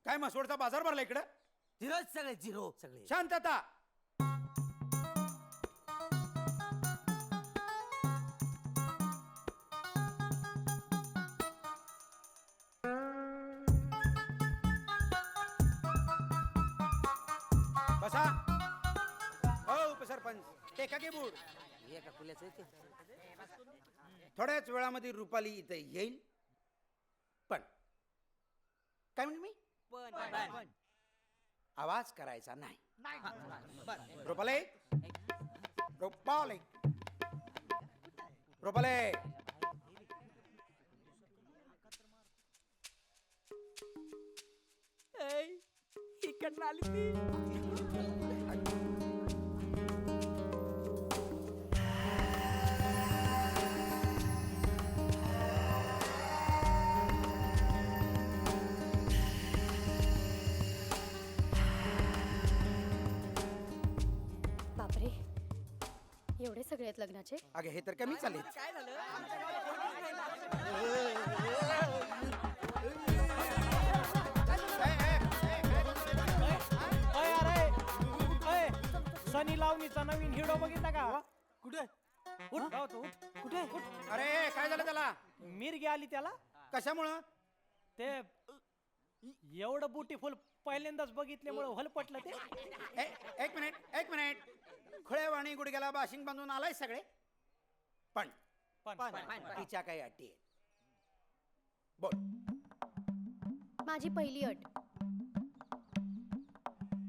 काय म्हसवडचा बाजार भरला इकडं? झिरो सगळे झिरो सगळे. शांतता. बसा. हो उपसरपंच टेका की बूड. एका कुल्याचं आहे ते. थोड्याच वेळामध्ये रुपाली इथे येईल. पण काय म्हणू मी? पण आवाज करायचा नाही. रुपाले, रुपाले, रुपाले. इकडनं आली ती. बापरे, एवढे सगळे आहेत लग्नाचे. अगे हे तर कमी चालेल. काय झालं? सनी लावणीचा नवीन हिडो बघितला का? कुठे? उठ गावतो, उठ. कुठे? अरे काय झालं त्याला? मिरगी आली त्याला. कशामुळं? ते एवढं ब्युटिफुल पहिल्यांदाच बघितल्यामुळे हलपटलं ते. एक मिनिट, एक मिनिट. खुळेवाणी गुडघ्याला बाशिंग बांधून आलाय सगळे. पण तिच्या काही अटी आहेत. बोल. माझी पहिली अट,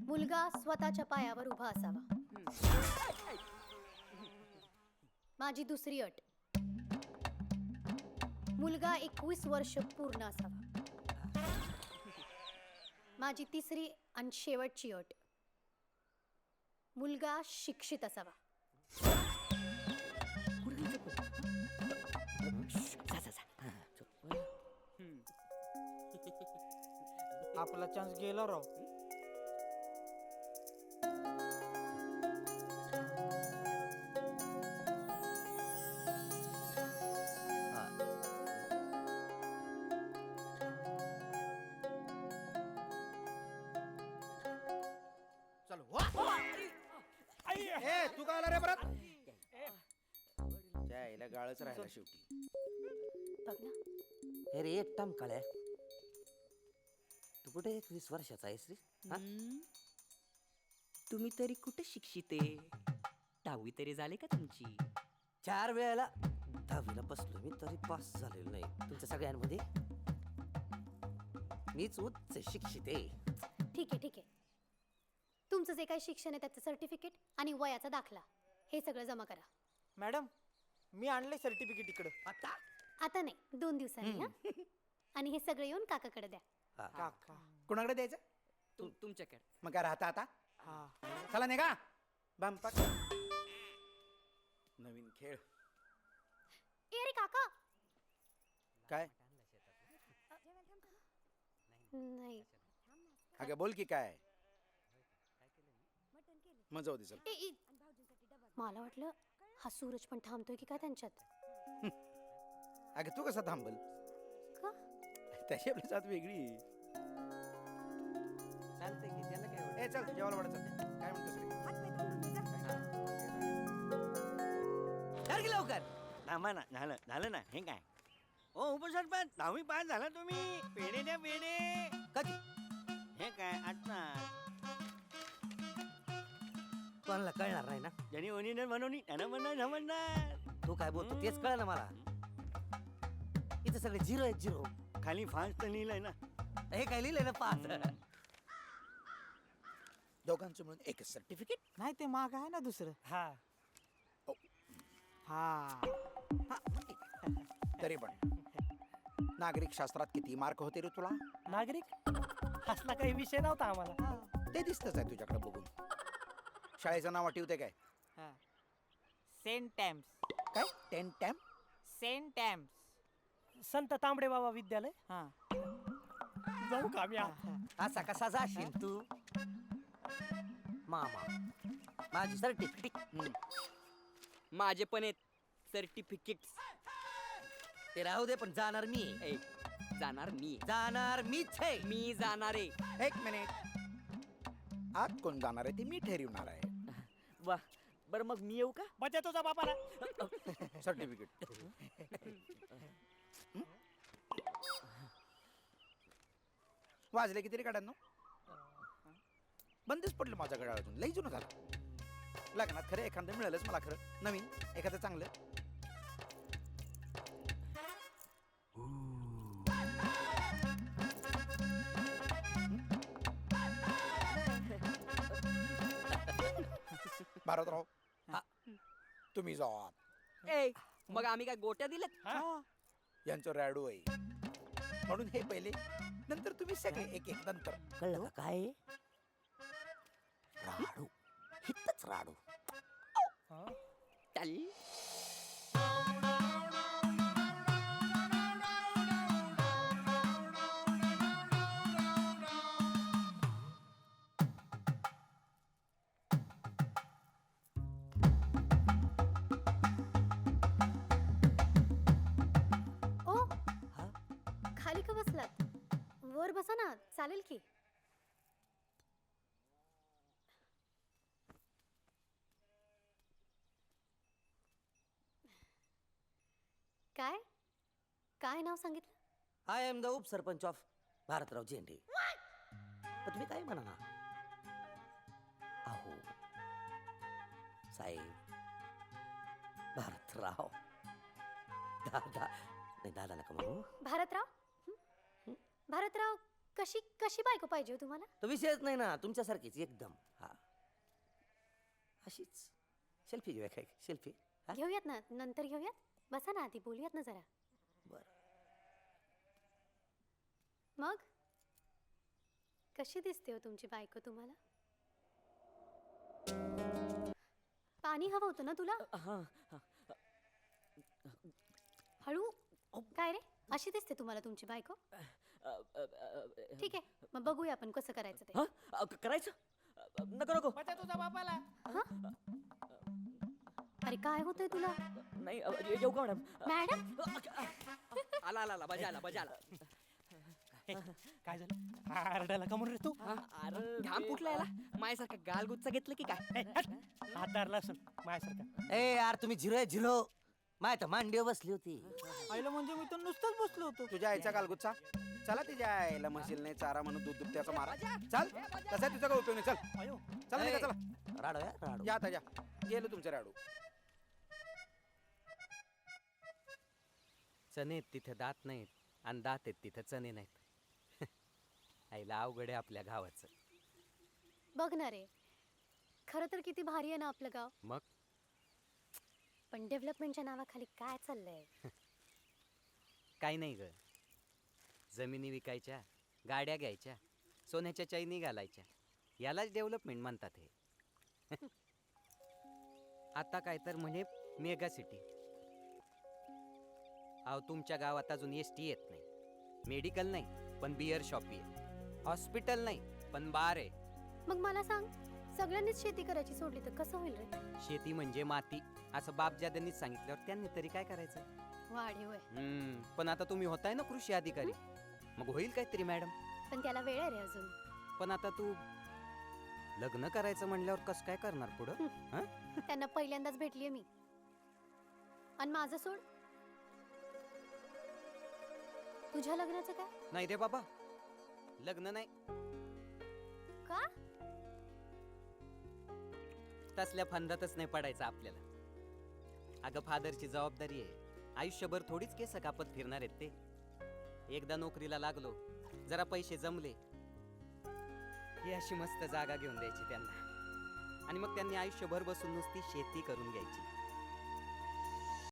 मुलगा स्वतःच्या पायावर उभा असावा. माझी दुसरी अट, मुलगा 21 वर्ष पूर्ण असावा. माझी तिसरी आणि शेवटची अट, मुलगा शिक्षित असावा. आपला चान्स गेला राव. चल ए तू का आला रे परत? जायला गाळच राहिला शेवटी. बघ ना, हे रे एक टाम काळ्या. तू कुठे 21 वर्षाचा आहेस रे? हा? तुम्ही तरी कुठे शिक्षित आहे? 10वी तरी झाले का तुमची? 4 वेळेला 10वीला बसलो मी तरी पास झालेलो नाही. तुमच्या सगळ्यांमध्ये मीच उच्च शिक्षित आहे. ठीक आहे ठीक आहे. तुमचं जे काही शिक्षण आहे त्याचं सर्टिफिकेट आणि वयाचा दाखला हे सगळं जमा करा. मॅडम, मी आणले सर्टिफिकेट इकडं. आता आता नाही, 2 दिवसांनी. हा, आणि हे सगळं येऊन काकाकडे द्या. काका. कुणाकडे द्यायचं? तुमच्याकडे. मग काय राहता आता? हा. चला निघा. बांपा. नवीन खेळ. ए रे काका. काय? नाही. अगं बोल की काय? मग जाऊ दे चल. ए, ए, मला वाटलं हा सूरज पण थांबतोय की काय त्यांच्यात. अगं तू कसा थांबल? का? त्याची आपली जात वेगळी. चालतंय की त्याला काय? ए चल जेवायला वाढत चालते. काय म्हणतोस रे? चल की लवकर. झालं ना हे काय? ओ उपसरपंच 10वी पास झाला तुम्ही. पेढे द्या पेढे. कधी? हे काय आता कोणाला कळणार नाही ना. ज्यांनी ओनिडर बनवणी त्यांना म्हणणार समजणार. तू काय बोलतो तेच कळ ना मला. इथे सगळे झिरो आहेत झिरो. खाली फास्ट लिहिलंय ना. हे काय लिहिलंय ना 5. दोघांचं मिळून एकच सर्टिफिकेट. नाही ते माग आहे ना दुसरं. हा. ओ. हा. तरी पण नागरिक शास्त्रात किती मार्क होते रे तुला? नागरिक असला काही विषय नव्हता आम्हाला. ते दिसतच आहे तुझ्याकडे बघून. शाळेचं नाव आठवते काय? सेंट टॅम्स. काय? 10 टॅम? सेंट टॅम्स. संत तांबडे बाबा विद्यालय. हा. जाऊ का आम्ही? असा कसा जाशील तू? मामा माझी सर्टिफिकेट. माझे पण आहेत सर्टिफिकेट्स. ते राहू दे पण जाणार मी. जाणार मी जाणार मीच आहे. मी जाणार आहे. एक मिनिट, आत कोण जाणार आहे ते मी ठरवणार आहे. वा बरं मग मी येऊ का? बजा तुझा बापाला. सर्टिफिकेट. वाजले किती रे काढांनो? बंदच पडलं माझ्या घड्याळ अजून, लई जुनं झालं. लग्नात खरं एखादं मिळालंच मला, खरं नवीन एखादं चांगलं. भारतराव, तुम्ही जावा आत. ए मग आम्ही काय गोट्या दिल्यात? हा? यांचं रॅडू आहे म्हणून हे पहिले, नंतर तुम्ही सगळे एक एक नंतर. कळलं का काय आहे? राडू, हितच राडू. हा? चल. ओ हा? खाली का बसलात? वर बसा ना, चालेल की. काय काय नाव सांगितलं? आय एम द उपसरपंच ऑफ भारतराव झेंडे. पण तुम्ही काय म्हणा ना? अहो साहेब, भारतराव. दादा नाही, दादा नका म्हणू. भारतराव हं? भारतराव, कशी कशी बायको पाहिजे हो तुम्हाला? तो विषयच नाही ना, तुमच्यासारखीच एकदम. हा, अशीच. सेल्फी घेऊया काय? सेल्फी. हा? घेऊयात ना, नंतर घेऊयात. बसा ना, आधी बोलूयात ना जरा. बर. मग कशी दिसते हो तुमची बायको तुम्हाला? पाणी हवं होतं ना तुला? हा, हा. हळू. काय रे, अशी दिसते तुम्हाला तुमची बायको? ठीक आहे, मग बघूया आपण कसं करायचं ते. हा? करायचं? नको नको. बजा तुझा बापाला. अरे काय होतंय तुला? नाही येऊ का मॅडम? मॅडम, आला आला आला बजा आला बजा आला. काय झालं? आरडायला का म्हणून रे तू? अरे घाम फुटला याला. माझ्यासारखा गालगुच्चा घेतलं की काय? ए, हट. हात धरला असेल माझ्यासारखा. ए यार, तुम्ही झिरो आहे झिरो. माय तर मांडीवर बसली होती. आईला म्हणजे मी तर नुसतंच बसलो होतो. तुझ्या आईचा कालगुच्चा. चला तिच्या आईला म्हशील नाही चारा म्हणून दूध दुभत्याचा मारा. चल, तसा तुझा काय उपयोग नाही. चल अयो, चला ए, निघा, चला. राडो या राडो. या आता या. गेलो तुमचं रॅडू. चणे आहेत तिथे दात नाहीत आणि दात आहेत तिथे चणे नाहीत. आईला अवघड आहे आपल्या गावाचं. बघ ना रे, खरं तर किती भारी आहे ना आपलं गाव. मग पण डेव्हलपमेंटच्या नावाखाली काय चाललंय? काही नाही ग. जमिनी विकायच्या, गाड्या घ्यायच्या, सोन्याच्या चैनी घालायच्या, यालाच डेव्हलपमेंट म्हणतात हे. आता काय तर म्हणजे मेगा सिटी. अहो तुमच्या गावात अजून एसटी येत नाही, मेडिकल नाही पण बिअर शॉपी आहे, हॉस्पिटल नाही पण बार आहे. मग मला सांग, सगळ्यांनीच शेती करायची सोडली तर कसं होईल रे? शेती म्हणजे माती असं बापजाद्यांनीच सांगितल्यावर त्यांनी तरी काय करायचं? वाढीव आहे, पण आता तुम्ही होताय ना कृषी अधिकारी, मग होईल काहीतरी मॅडम. पण त्याला वेळ आहे रे अजून. पण आता तू लग्न करायचं म्हणल्यावर कसं काय करणार पुढं? त्यांना पहिल्यांदाच भेटलीये मी. आणि माझं सोड, तुझ्या लग्नाचं काय? नाही रे बाबा, लग्न नाही. का? तसल्या फंदातच नाही पडायचं आपल्याला. अगं फादरची जबाबदारी आहे. आयुष्यभर थोडीच केस कापत फिरणार आहेत ते. एकदा नोकरीला लागलो, जरा पैसे जमले ही अशी मस्त जागा घेऊन द्यायची त्यांना, आणि मग त्यांनी आयुष्यभर बसून नुसती शेती करून घ्यायची.